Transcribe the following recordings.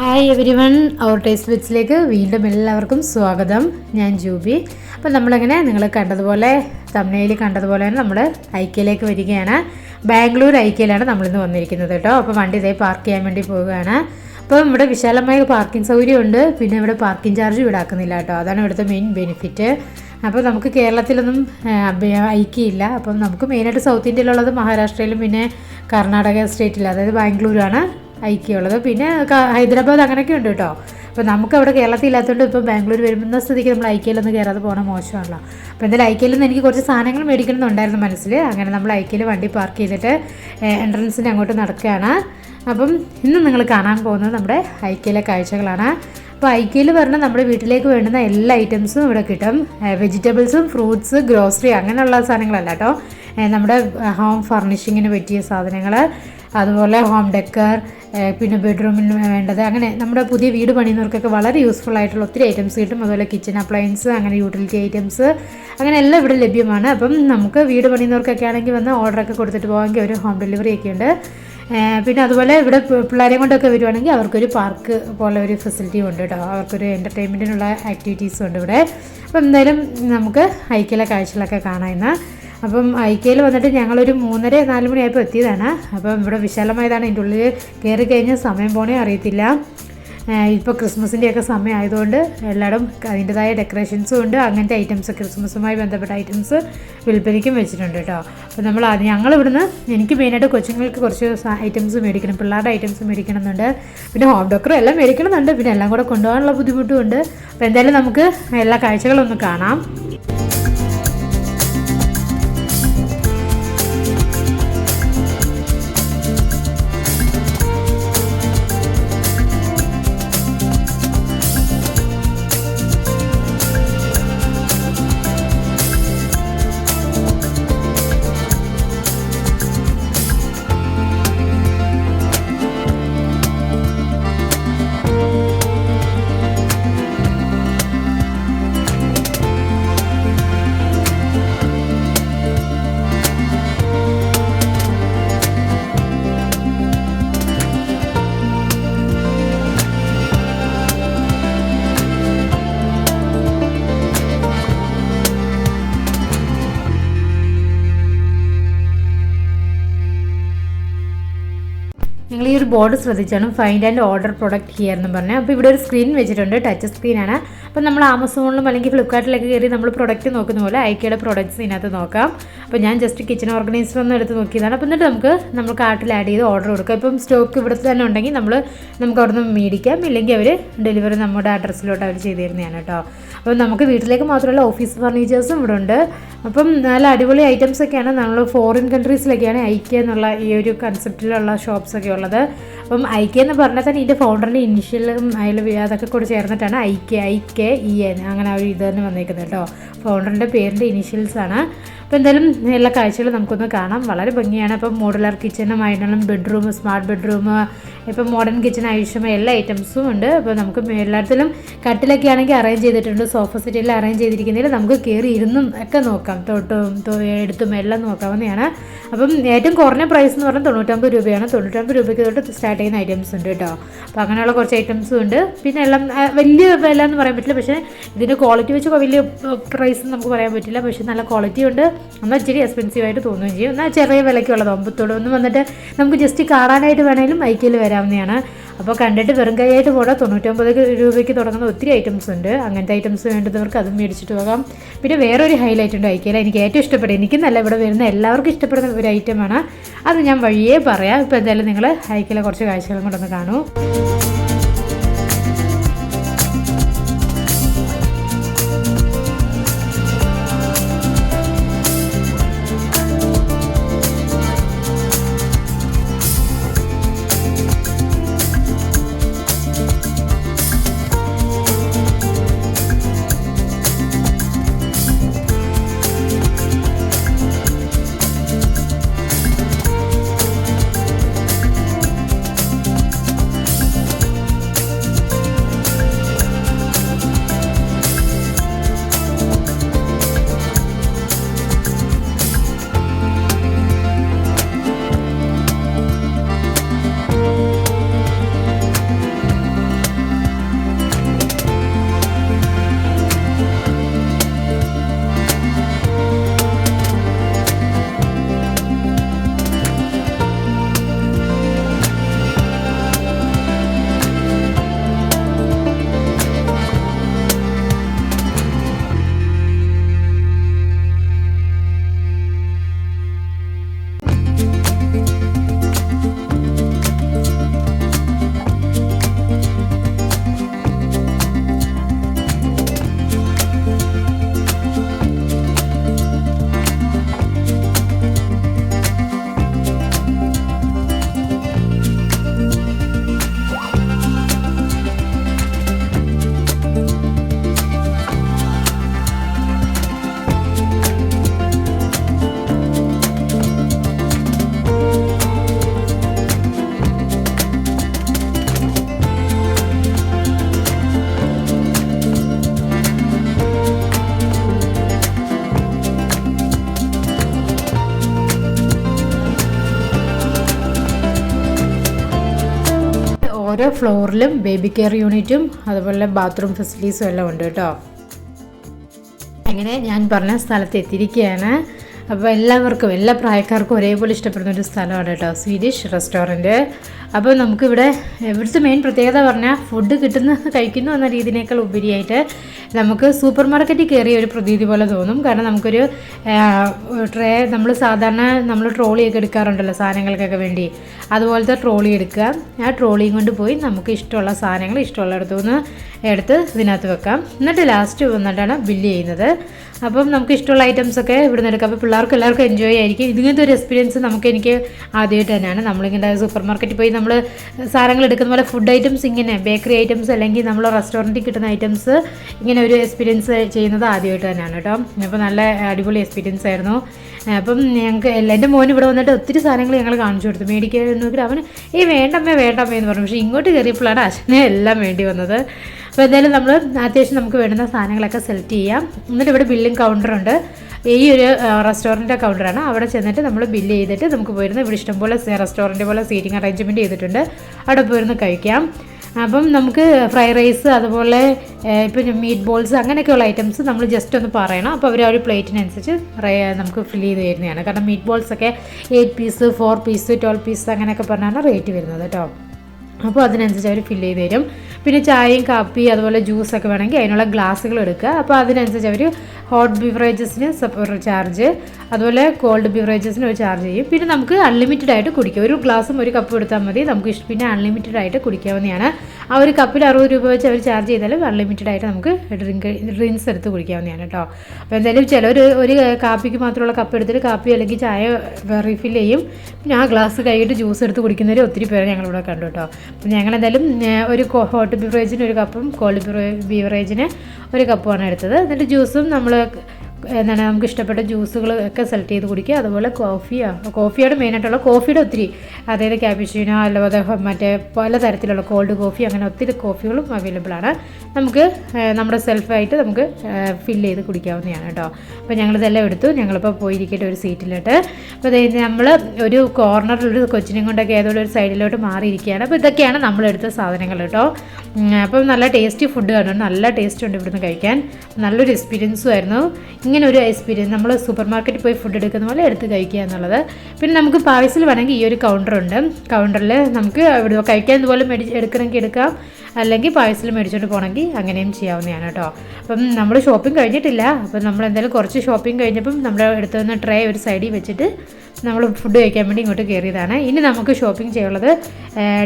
Hi every one, അവർ taste ബിറ്റ്സിലേക്ക് വീണ്ടും എല്ലാവർക്കും സ്വാഗതം. ഞാൻ ജൂബി. അപ്പോൾ നമ്മളങ്ങനെ നിങ്ങൾ കണ്ടതുപോലെ തമിഴ്നാട്ടിൽ കണ്ടതുപോലെ തന്നെ നമ്മൾ ഐക്യയിലേക്ക് വരികയാണ്. ബാംഗ്ലൂർ ഐക്യയിലാണ് നമ്മളിന്ന് വന്നിരിക്കുന്നത് കേട്ടോ. അപ്പോൾ വണ്ടി ഇതേ പാർക്ക് ചെയ്യാൻ വേണ്ടി പോവുകയാണ്. അപ്പോൾ ഇവിടെ വിശാലമായ പാർക്കിംഗ് സൗകര്യമുണ്ട്. പിന്നെ ഇവിടെ പാർക്കിംഗ് ചാർജ് ഈടാക്കുന്നില്ല കേട്ടോ. അതാണ് ഇവിടുത്തെ മെയിൻ ബെനിഫിറ്റ്. അപ്പോൾ നമുക്ക് കേരളത്തിലൊന്നും ഐക്യയില്ല. അപ്പം നമുക്ക് മെയിനായിട്ട് സൗത്ത് ഇന്ത്യയിലുള്ളത് മഹാരാഷ്ട്രയിലും പിന്നെ കർണാടക സ്റ്റേറ്റിൽ, അതായത് ബാംഗ്ലൂരാണ് ഐക്യമുള്ളത്. പിന്നെ ഹൈദരാബാദ് അങ്ങനെയൊക്കെ ഉണ്ട് കേട്ടോ. അപ്പോൾ നമുക്ക് അവിടെ കേരളത്തിൽ ഇല്ലാത്തതുകൊണ്ട് ഇപ്പോൾ ബാംഗ്ലൂർ വരുന്ന സ്ഥിതിക്ക് നമ്മൾ ഐക്യയിലൊന്നും കയറാതെ പോകണം, മോശമാണല്ലോ. അപ്പോൾ എന്തായാലും ഐക്യയിൽ നിന്ന് എനിക്ക് കുറച്ച് സാധനങ്ങൾ മേടിക്കണമെന്നുണ്ടായിരുന്നു മനസ്സിൽ. അങ്ങനെ നമ്മൾ ഐക്യയിൽ വണ്ടി പാർക്ക് ചെയ്തിട്ട് എൻട്രൻസിൻ്റെ അങ്ങോട്ട് നടക്കുകയാണ്. അപ്പം ഇന്ന് നിങ്ങൾ കാണാൻ പോകുന്നത് നമ്മുടെ ഐക്യയിലെ കാഴ്ചകളാണ്. അപ്പോൾ ഐക്യയിൽ പറഞ്ഞാൽ നമ്മുടെ വീട്ടിലേക്ക് വേണ്ടുന്ന എല്ലാ ഐറ്റംസും ഇവിടെ കിട്ടും. വെജിറ്റബിൾസും ഫ്രൂട്ട്സ് ഗ്രോസറി അങ്ങനെയുള്ള സാധനങ്ങളല്ല കേട്ടോ. നമ്മുടെ ഹോം ഫർണിഷിങ്ങിന് പറ്റിയ സാധനങ്ങൾ, അതുപോലെ ഹോം ഡെക്കർ, പിന്നെ ബെഡ്റൂമിന് വേണ്ടത്, അങ്ങനെ നമ്മുടെ പുതിയ വീട് പണിയുന്നവർക്കൊക്കെ വളരെ യൂസ്ഫുൾ ആയിട്ടുള്ള ഒത്തിരി ഐറ്റംസ് കിട്ടും. അതുപോലെ കിച്ചൺ അപ്ലയൻസ്, അങ്ങനെ യൂട്ടിലിറ്റി ഐറ്റംസ്, അങ്ങനെ എല്ലാം ഇവിടെ ലഭ്യമാണ്. അപ്പം നമുക്ക് വീട് പണിയുന്നവർക്കൊക്കെ ആണെങ്കിൽ വന്ന് ഓർഡറൊക്കെ കൊടുത്തിട്ട് പോകാമെങ്കിൽ ഒരു ഹോം ഡെലിവറി ഒക്കെ ഉണ്ട്. പിന്നെ അതുപോലെ ഇവിടെ പിള്ളേരെ കൊണ്ടൊക്കെ വരുവാണെങ്കിൽ അവർക്കൊരു പാർക്ക് പോലെ ഒരു ഫെസിലിറ്റിയും ഉണ്ട് കേട്ടോ. അവർക്കൊരു എൻ്റർടൈൻമെൻറ്റിനുള്ള ആക്ടിവിറ്റീസും ഉണ്ട് ഇവിടെ. അപ്പം എന്തായാലും നമുക്ക് ഐക്യയിലെ കാഴ്ചകളൊക്കെ കാണാമെന്ന്. അപ്പം ഐക്യയിൽ വന്നിട്ട് ഞങ്ങളൊരു 3:30-4 മണിയായപ്പോൾ എത്തിയതാണ്. അപ്പം ഇവിടെ വിശാലമായതാണ്. അതിൻ്റെ ഉള്ളിൽ കയറി കഴിഞ്ഞാൽ സമയം പോണേ അറിയത്തില്ല. ഇപ്പോൾ ക്രിസ്മസിൻ്റെയൊക്കെ സമയം ആയതുകൊണ്ട് എല്ലായിടും അതിൻ്റെതായ ഡെക്കറേഷൻസും ഉണ്ട്. അങ്ങനത്തെ ഐറ്റംസ്, ക്രിസ്മസുമായി ബന്ധപ്പെട്ട ഐറ്റംസ് വിൽപ്പനയ്ക്കും വെച്ചിട്ടുണ്ട് കേട്ടോ. അപ്പോൾ ഞങ്ങളിവിടുന്ന് എനിക്ക് മെയിനായിട്ട് കൊച്ചുങ്ങൾക്ക് കുറച്ച് ഐറ്റംസ് മേടിക്കണം, പിള്ളേരുടെ ഐറ്റംസ് മേടിക്കണം എന്നുണ്ട്. പിന്നെ ഹോം ഡെക്കറും എല്ലാം മേടിക്കണമെന്നുണ്ട്. പിന്നെ എല്ലാം കൂടെ കൊണ്ടുപോകാനുള്ള ബുദ്ധിമുട്ടും ഉണ്ട്. അപ്പോൾ എന്തായാലും നമുക്ക് എല്ലാ കാഴ്ചകളൊന്ന് കാണാം. നിങ്ങൾ ഈ ഒരു ബോർഡ് ശ്രദ്ധിച്ചാണ്, find and order product here എന്ന് പറഞ്ഞാൽ. അപ്പോൾ ഇവിടെ ഒരു സ്ക്രീൻ വെച്ചിട്ടുണ്ട്, ടച്ച് സ്ക്രീനാണ്. അപ്പോൾ നമ്മൾ ആമസോണിലും അല്ലെങ്കിൽ ഫ്ലിപ്കാർട്ടിലൊക്കെ കയറി നമ്മൾ പ്രൊഡക്റ്റ് നോക്കുന്ന പോലെ ഐക്യയുടെ പ്രൊഡക്ട്സ് ഇതിനകത്ത് നോക്കാം. അപ്പോൾ ഞാൻ ജസ്റ്റ് കിച്ചൺ ഓർഗനൈസർ ഒന്ന് എടുത്ത് നോക്കിയതാണ്. അപ്പോൾ എന്നിട്ട് നമ്മൾ കാർട്ടിൽ ആഡ് ചെയ്ത് ഓർഡർ കൊടുക്കാം. ഇപ്പം സ്റ്റോക്ക് ഇവിടെ തന്നെ ഉണ്ടെങ്കിൽ നമുക്ക് അവിടെ നിന്ന് മേടിക്കാം, ഇല്ലെങ്കിൽ അവർ ഡെലിവറി നമ്മുടെ അഡ്രസ്സിലോട്ട് അവർ ചെയ്ത് തരുന്നതാണ് കേട്ടോ. അപ്പോൾ നമുക്ക് വീട്ടിലേക്ക് മാത്രമല്ല ഓഫീസ് ഫർണിച്ചേഴ്സും ഇവിടെ ഉണ്ട്. അപ്പം നല്ല അടിപൊളി ഐറ്റംസ് ഒക്കെയാണ്. നമ്മൾ ഫോറിൻ കൺട്രീസിലൊക്കെയാണ് ഐക്യ എന്നുള്ള ഈ ഒരു കൺസെപ്റ്റിലുള്ള ഷോപ്സൊക്കെ ഉള്ളത്. അപ്പം ഐക്യ എന്ന് പറഞ്ഞാൽ തന്നെ ഇതിൻ്റെ ഫൗണ്ടറിൻ്റെ ഇനിഷ്യലും അതിൽ അതൊക്കെ കൂടി ചേർന്നിട്ടാണ് IKEA അങ്ങനെ ഒരു ഇത് തന്നെ വന്നേക്കുന്നത് കേട്ടോ. ഫൗണ്ടറിൻ്റെ പേരിൻ്റെ ഇനീഷ്യൽസാണ്. അപ്പോൾ എന്തായാലും എല്ലാ കാഴ്ചകളും നമുക്കൊന്ന് കാണാം. വളരെ ഭംഗിയാണ്. അപ്പം മോഡുലാർ കിച്ചണുമായിട്ടുള്ള ബെഡ്റൂം, സ്മാർട്ട് ബെഡ്റൂം, ഇപ്പം മോഡേൺ കിച്ചൺ ആവശ്യമായ എല്ലാ ഐറ്റംസും ഉണ്ട്. അപ്പോൾ നമുക്ക് എല്ലായിടത്തിലും കട്ടിലൊക്കെ ആണെങ്കിൽ അറേഞ്ച് ചെയ്തിട്ടുണ്ട്. സോഫ സെറ്റിൽ അറേഞ്ച് ചെയ്തിരിക്കുന്നതിൽ നമുക്ക് കയറി ഇരുന്നും ഒക്കെ നോക്കാം, തൊട്ടും എടുത്തും എല്ലാം നോക്കാവുന്നതാണ്. അപ്പം ഏറ്റവും കുറഞ്ഞ പ്രൈസ് എന്ന് പറഞ്ഞാൽ 99 രൂപയാണ്. 99 രൂപയ്ക്ക് തൊട്ട് സ്റ്റാർട്ട് ചെയ്യുന്ന ഐറ്റംസ് ഉണ്ട് കേട്ടോ. അപ്പോൾ അങ്ങനെയുള്ള കുറച്ച് ഐറ്റംസും ഉണ്ട്. പിന്നെ എല്ലാം വലിയ വില എന്ന് പറയാൻ പറ്റില്ല, പക്ഷേ ഇതിൻ്റെ ക്വാളിറ്റി വെച്ച് വലിയ പ്രൈസ് നമുക്ക് പറയാൻ പറ്റില്ല. പക്ഷേ നല്ല ക്വാളിറ്റി ഉണ്ട്. എന്നാൽ ഇച്ചിരി എക്സ്പെൻസീവായിട്ട് തോന്നുകയും ചെയ്യും. എന്നാൽ ചെറിയ വിലയ്ക്കുള്ളത് 9 ഒന്നും വന്നിട്ട് നമുക്ക് ജസ്റ്റ് കാണാനായിട്ട് വേണമെങ്കിലും ഐക്യയിൽ വരാവുന്നതാണ്. അപ്പോൾ കണ്ടിട്ട് വെറും കൈയായിട്ട് പോകാം. 99 രൂപയ്ക്ക് തുടങ്ങുന്ന ഒത്തിരി ഐറ്റംസ് ഉണ്ട്. അങ്ങനത്തെ ഐറ്റംസ് വേണ്ടുന്നവർക്ക് അതും മേടിച്ചിട്ട് പോകാം. പിന്നെ വേറൊരു ഹൈലൈറ്റ് ഉണ്ട് ഐക്യയിൽ, എനിക്ക് ഏറ്റവും ഇഷ്ടപ്പെടും, എനിക്കെന്നല്ല ഇവിടെ വരുന്ന എല്ലാവർക്കും ഇഷ്ടപ്പെടുന്ന ഒരു ഐറ്റമാണ്. അത് ഞാൻ വഴിയേ പറയാം. ഇപ്പോൾ എന്തായാലും നിങ്ങൾ ഐക്യയിലെ കുറച്ച് കാഴ്ചകളും കൊണ്ടൊന്ന് കാണൂ. ഓരോ ഫ്ലോറിലും ബേബി കെയർ യൂണിറ്റും അതുപോലെ ബാത്റൂം ഫെസിലിറ്റീസും എല്ലാം ഉണ്ട് കേട്ടോ. അങ്ങനെ ഞാൻ പറഞ്ഞ സ്ഥലത്ത് എത്തിയിരിക്കുകയാണ്. അപ്പോൾ എല്ലാവർക്കും എല്ലാ പ്രായക്കാർക്കും ഒരേപോലെ ഇഷ്ടപ്പെടുന്ന ഒരു സ്ഥലമാണ് കേട്ടോ സ്വീഡിഷ് റെസ്റ്റോറൻറ്റ്. അപ്പോൾ നമുക്കിവിടെ ഇവിടുത്തെ മെയിൻ പ്രത്യേകത പറഞ്ഞാൽ ഫുഡ് കഴിക്കുന്നു എന്ന രീതിയേക്കാൾ ഉപരിയായിട്ട് നമുക്ക് സൂപ്പർ മാർക്കറ്റിൽ കയറിയ ഒരു പ്രതീതി പോലെ തോന്നും. കാരണം നമുക്കൊരു ട്രേ നമ്മൾ ട്രോളിയൊക്കെ എടുക്കാറുണ്ടല്ലോ സാധനങ്ങൾക്കൊക്കെ വേണ്ടി, അതുപോലത്തെ ട്രോളി എടുക്കുക. ആ ട്രോളിയും കൊണ്ട് പോയി നമുക്ക് ഇഷ്ടമുള്ള സാധനങ്ങൾ ഇഷ്ടമുള്ളിടത്തു നിന്ന് എടുത്ത് ഇതിനകത്ത് വെക്കാം. എന്നിട്ട് ലാസ്റ്റ് വന്നിട്ടാണ് ബില്ല് ചെയ്യുന്നത്. അപ്പം നമുക്ക് ഇഷ്ടമുള്ള ഐറ്റംസൊക്കെ ഇവിടെ നിന്ന് എടുക്കാം. അപ്പോൾ പിള്ളേർക്ക് എല്ലാവർക്കും എൻജോയ് ആയിരിക്കും. ഇങ്ങനത്തെ ഒരു എക്സ്പീരിയൻസ് എനിക്ക് ആദ്യമായിട്ട് തന്നെയാണ്. നമ്മളിങ്ങനെ സൂപ്പർ മാർക്കറ്റിൽ പോയി നമ്മൾ സാധനങ്ങൾ എടുക്കുന്ന പോലെ ഫുഡ് ഐറ്റംസ് ഇങ്ങനെ ബേക്കറി ഐറ്റംസ് അല്ലെങ്കിൽ നമ്മൾ റെസ്റ്റോറൻറ്റിൽ കിട്ടുന്ന ഐറ്റംസ് ഇങ്ങനെ ഒരു എക്സ്പീരിയൻസ് ചെയ്യുന്നത് ആദ്യമായിട്ട് തന്നെയാണ് കേട്ടോ. അപ്പോൾ നല്ല അടിപൊളി എക്സ്പീരിയൻസ് ആയിരുന്നു. അപ്പം ഞങ്ങൾക്ക് എൻ്റെ മോൻ ഇവിടെ വന്നിട്ട് ഒത്തിരി സാധനങ്ങൾ ഞങ്ങൾ കാണിച്ചു കൊടുത്തു. മേടിക്കാൻ നോക്കിയിട്ട് അവന് വേണ്ടമ്മേ എന്ന് പറഞ്ഞു. പക്ഷേ ഇങ്ങോട്ട് കയറിയപ്പോഴാണ് അച്ഛനെ എല്ലാം വേണ്ടി വന്നത്. അപ്പോൾ എന്തായാലും നമ്മൾ അത്യാവശ്യം നമുക്ക് വേണ്ടുന്ന സാധനങ്ങളൊക്കെ സെലക്ട് ചെയ്യാം. എന്നിട്ട് ഇവിടെ ബില്ലിംഗ് കൗണ്ടറുണ്ട്. ഈ ഒരു റെസ്റ്റോറൻറ്റ് കൗണ്ടറാണ്. അവിടെ ചെന്നിട്ട് നമ്മൾ ബില്ല് ചെയ്തിട്ട് നമുക്ക് പോയിരുന്ന് ഇവിടെ ഇഷ്ടംപോലെ റെസ്റ്റോറൻറ്റ് പോലെ സീറ്റിംഗ് അറേഞ്ച്മെൻറ്റ് ചെയ്തിട്ടുണ്ട്. അവിടെ പോയിരുന്ന് കഴിക്കാം. അപ്പം നമുക്ക് ഫ്രൈഡ് റൈസ് അതുപോലെ ഇപ്പം മീറ്റ് ബോൾസ് അങ്ങനെയൊക്കെയുള്ള ഐറ്റംസ് നമ്മൾ ജസ്റ്റ് ഒന്ന് പറയണം. അപ്പോൾ അവർ ആ ഒരു പ്ലേറ്റിനനുസരിച്ച് നമുക്ക് ഫില്ല് ചെയ്ത് തരുന്നതാണ്. കാരണം മീറ്റ് ബോൾസൊക്കെ 8 പീസ് 4 പീസ് 12 പീസ് അങ്ങനെയൊക്കെ പറഞ്ഞാണ് റേറ്റ് വരുന്നത് കേട്ടോ. അപ്പോൾ അതിനനുസരിച്ച് അവർ ഫില്ല് ചെയ്ത് തരും. പിന്നെ ചായയും കാപ്പി അതുപോലെ ജ്യൂസൊക്കെ വേണമെങ്കിൽ അതിനുള്ള ഗ്ലാസ്സുകൾ എടുക്കുക. അപ്പോൾ അതിനനുസരിച്ച് അവർ ഹോട്ട് ബിവറേജസിന് സെപ്പറേറ്റ് ചാർജ്, അതുപോലെ കോൾഡ് ബിവറേജസിന് ഒരു ചാർജ് ചെയ്യും. പിന്നെ നമുക്ക് അൺലിമിറ്റഡ് ആയിട്ട് കുടിക്കാം. ഒരു ഗ്ലാസും ഒരു കപ്പ് എടുത്താൽ മതി. നമുക്ക് പിന്നെ അൺലിമിറ്റഡ് ആയിട്ട് കുടിക്കാവുന്നതാണ്. ആ ഒരു കപ്പിൽ 60 രൂപ വെച്ച് അവർ ചാർജ് ചെയ്താലും അൺലിമിറ്റഡ് ആയിട്ട് നമുക്ക് ഡ്രിങ്ക്സ് എടുത്ത് കുടിക്കാവുന്നതാണ് കേട്ടോ. അപ്പോൾ എന്തായാലും ചിലർ ഒരു കാപ്പിക്ക് മാത്രമുള്ള കപ്പ് എടുത്തിട്ട് കാപ്പി അല്ലെങ്കിൽ ചായ റീഫിൽ ചെയ്യും. പിന്നെ ആ ഗ്ലാസ് കൈയിട്ട് ജ്യൂസ് എടുത്ത് കുടിക്കുന്നവർ ഒത്തിരി പേര് ഞങ്ങളിവിടെ കണ്ടു കേട്ടോ. അപ്പോൾ ഞങ്ങളെന്തായാലും ഒരു ഹോട്ട് ബിവറേജിന് ഒരു കപ്പും കോൾഡ് ബിവറേജിന് ഒരു കപ്പുമാണ് എടുത്തത്. എന്നിട്ട് ജ്യൂസും നമുക്ക് ഇഷ്ടപ്പെട്ട ജ്യൂസുകൾ ഒക്കെ സെലക്ട് ചെയ്ത് കുടിക്കുക. അതുപോലെ കോഫിയാണ് മെയിനായിട്ടുള്ള കോഫിയുടെ ഒത്തിരി, അതായത് ക്യാപിച്ചിനോ അല്ലാതെ മറ്റേ പലതരത്തിലുള്ള കോൾഡ് കോഫി അങ്ങനെ ഒത്തിരി കോഫികളും അവൈലബിൾ ആണ്. നമുക്ക് നമ്മുടെ സെൽഫായിട്ട് നമുക്ക് ഫില്ല് ചെയ്ത് കുടിക്കാവുന്നതാണ് കേട്ടോ. അപ്പോൾ ഞങ്ങളിതെല്ലാം എടുത്തു. ഞങ്ങളിപ്പോൾ പോയിരിക്കട്ടെ ഒരു സീറ്റിലോട്ട്. അപ്പോൾ നമ്മൾ ഒരു കോർണറിലൊരു കൊച്ചിനെയും കൊണ്ടൊക്കെ ഏതോടെ ഒരു സൈഡിലോട്ട് മാറിയിരിക്കുകയാണ്. അപ്പോൾ ഇതൊക്കെയാണ് നമ്മളെടുത്ത സാധനങ്ങൾ കേട്ടോ. അപ്പം നല്ല ടേസ്റ്റി ഫുഡ് കാണും. നല്ല ടേസ്റ്റ് ഉണ്ട് ഇവിടുന്ന് കഴിക്കാൻ. നല്ലൊരു എക്സ്പീരിയൻസും ആയിരുന്നു. ഇങ്ങനെ ഒരു എക്സ്പീരിയൻസ് നമ്മൾ സൂപ്പർ മാർക്കറ്റിൽ പോയി ഫുഡ് എടുക്കുന്ന പോലെ എടുത്ത് കഴിക്കുക എന്നുള്ളത്. പിന്നെ നമുക്ക് പാഴ്സൽ വേണമെങ്കിൽ ഈ ഒരു കൗണ്ടറുണ്ട്. കൗണ്ടറിൽ നമുക്ക് ഇവിടെ കഴിക്കാൻ ഇതുപോലെ എടുക്കണമെങ്കിൽ എടുക്കാം, അല്ലെങ്കിൽ പാഴ്സൽ മേടിച്ചുകൊണ്ട് പോകണമെങ്കിൽ അങ്ങനെയും ചെയ്യാവുന്നതാണ് കേട്ടോ. അപ്പം നമ്മൾ ഷോപ്പിംഗ് കഴിഞ്ഞിട്ടില്ല. അപ്പം നമ്മൾ എന്തായാലും കുറച്ച് ഷോപ്പിംഗ് കഴിഞ്ഞപ്പം നമ്മൾ എടുത്തു വന്ന ട്രേ ഒരു സൈഡിൽ വെച്ചിട്ട് നമ്മൾ ഫുഡ് കഴിക്കാൻ വേണ്ടി ഇങ്ങോട്ട് കയറിയതാണ്. ഇനി നമുക്ക് ഷോപ്പിംഗ് ചെയ്യാനുള്ളത്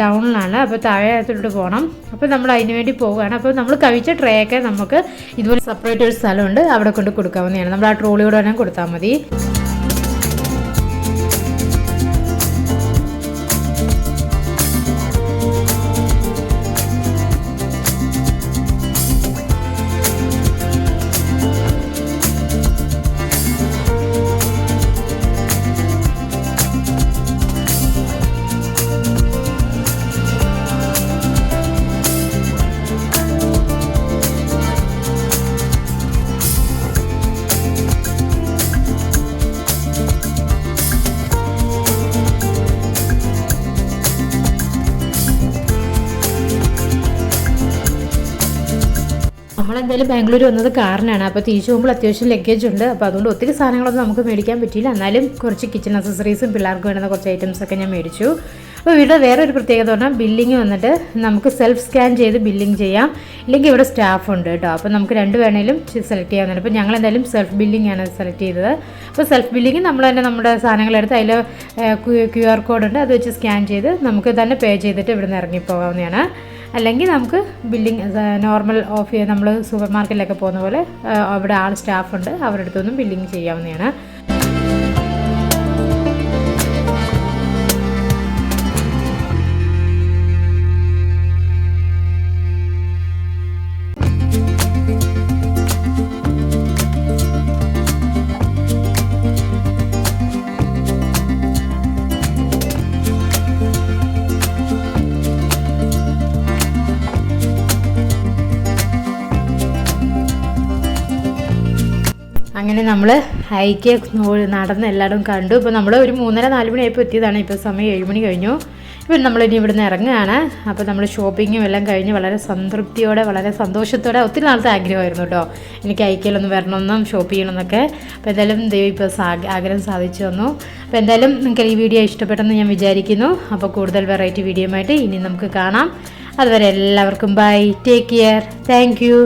ഡൗണിലാണ്. അപ്പോൾ താഴത്തോട്ട് പോകണം. അപ്പോൾ നമ്മൾ അതിന് വേണ്ടി പോവുകയാണ്. അപ്പോൾ നമ്മൾ കഴിച്ച ട്രേ ഒക്കെ നമുക്ക് ഇതുപോലെ സെപ്പറേറ്റ് ഒരു സ്ഥലമുണ്ട്, അവിടെ കൊണ്ട് കൊടുക്കാവുന്നതാണ്. നമ്മൾ ആ ട്രോളിയോടെ തന്നെ കൊടുത്താൽ മതി. നമ്മളെന്തായാലും ബാംഗ്ലൂർ വന്നത് കാറിനാണ്. അപ്പോൾ തിരിച്ചു പോകുമ്പോൾ അത്യാവശ്യം ലഗേജ് ഉണ്ട്. അപ്പോൾ അതുകൊണ്ട് ഒത്തിരി സാധനങ്ങളൊന്നും നമുക്ക് മേടിക്കാൻ പറ്റിയില്ല. എന്നാലും കുറച്ച് കിച്ചൺ അക്സസറീസും പിള്ളേർക്ക് വേണ്ടുന്ന കുറച്ച് ഐറ്റംസൊക്കെ ഞാൻ മേടിച്ചു. അപ്പോൾ ഇവിടെ വേറെ ഒരു പ്രത്യേകത പറഞ്ഞാൽ ബില്ലിങ് വന്നിട്ട് നമുക്ക് സെൽഫ് സ്കാൻ ചെയ്ത് ബില്ലിങ് ചെയ്യാം, ഇല്ലെങ്കിൽ ഇവിടെ സ്റ്റാഫ് ഉണ്ട് കേട്ടോ. അപ്പോൾ നമുക്ക് രണ്ട് വേണേലും സെലക്ട് ചെയ്യാവുന്നതാണ്. അപ്പോൾ ഞങ്ങൾ എന്തായാലും സെൽഫ് ബില്ലിംഗ് ആണ് സെലക്ട് ചെയ്തത്. അപ്പോൾ സെൽഫ് ബില്ലിങ് നമ്മൾ തന്നെ നമ്മുടെ സാധനങ്ങളെടുത്ത് അതിൽ QR കോഡ് ഉണ്ട്, അത് വെച്ച് സ്കാൻ ചെയ്ത് നമുക്ക് തന്നെ പേ ചെയ്തിട്ട് ഇവിടെ നിന്ന് ഇറങ്ങിപ്പോകാവുന്നതാണ്. അല്ലെങ്കിൽ നമുക്ക് ബില്ലിങ് നോർമൽ നമ്മൾ സൂപ്പർ മാർക്കറ്റിലൊക്കെ പോകുന്ന പോലെ അവിടെ സ്റ്റാഫുണ്ട്, അവരുടെ അടുത്തൊന്നും ബില്ലിങ് ചെയ്യാവുന്നതാണ്. അങ്ങനെ നമ്മൾ IKEA നടന്ന് എല്ലായിടും കണ്ടു. ഇപ്പോൾ നമ്മൾ ഒരു 3:30-4 മണിയായപ്പോൾ എത്തിയതാണ്. ഇപ്പോൾ സമയം 7 മണി കഴിഞ്ഞു. ഇപ്പം നമ്മളിനി ഇവിടുന്ന് ഇറങ്ങുകയാണ്. അപ്പോൾ നമ്മൾ ഷോപ്പിങ്ങും എല്ലാം കഴിഞ്ഞ് വളരെ സംതൃപ്തിയോടെ വളരെ സന്തോഷത്തോടെ, ഒത്തിരി നാളത്തെ ആഗ്രഹമായിരുന്നു കേട്ടോ എനിക്ക് IKEAയിലൊന്ന് വരണമെന്നും ഷോപ്പ് ചെയ്യണമെന്നൊക്കെ. അപ്പോൾ എന്തായാലും ദൈവം ഇപ്പോൾ ആഗ്രഹം സാധിച്ചു തന്നു. അപ്പോൾ എന്തായാലും നിങ്ങൾക്ക് ഈ വീഡിയോ ഇഷ്ടപ്പെട്ടെന്ന് ഞാൻ വിചാരിക്കുന്നു. അപ്പോൾ കൂടുതൽ വെറൈറ്റി വീഡിയോ ആയിട്ട് ഇനി നമുക്ക് കാണാം. അതുവരെ എല്ലാവർക്കും bye, take care, thank U.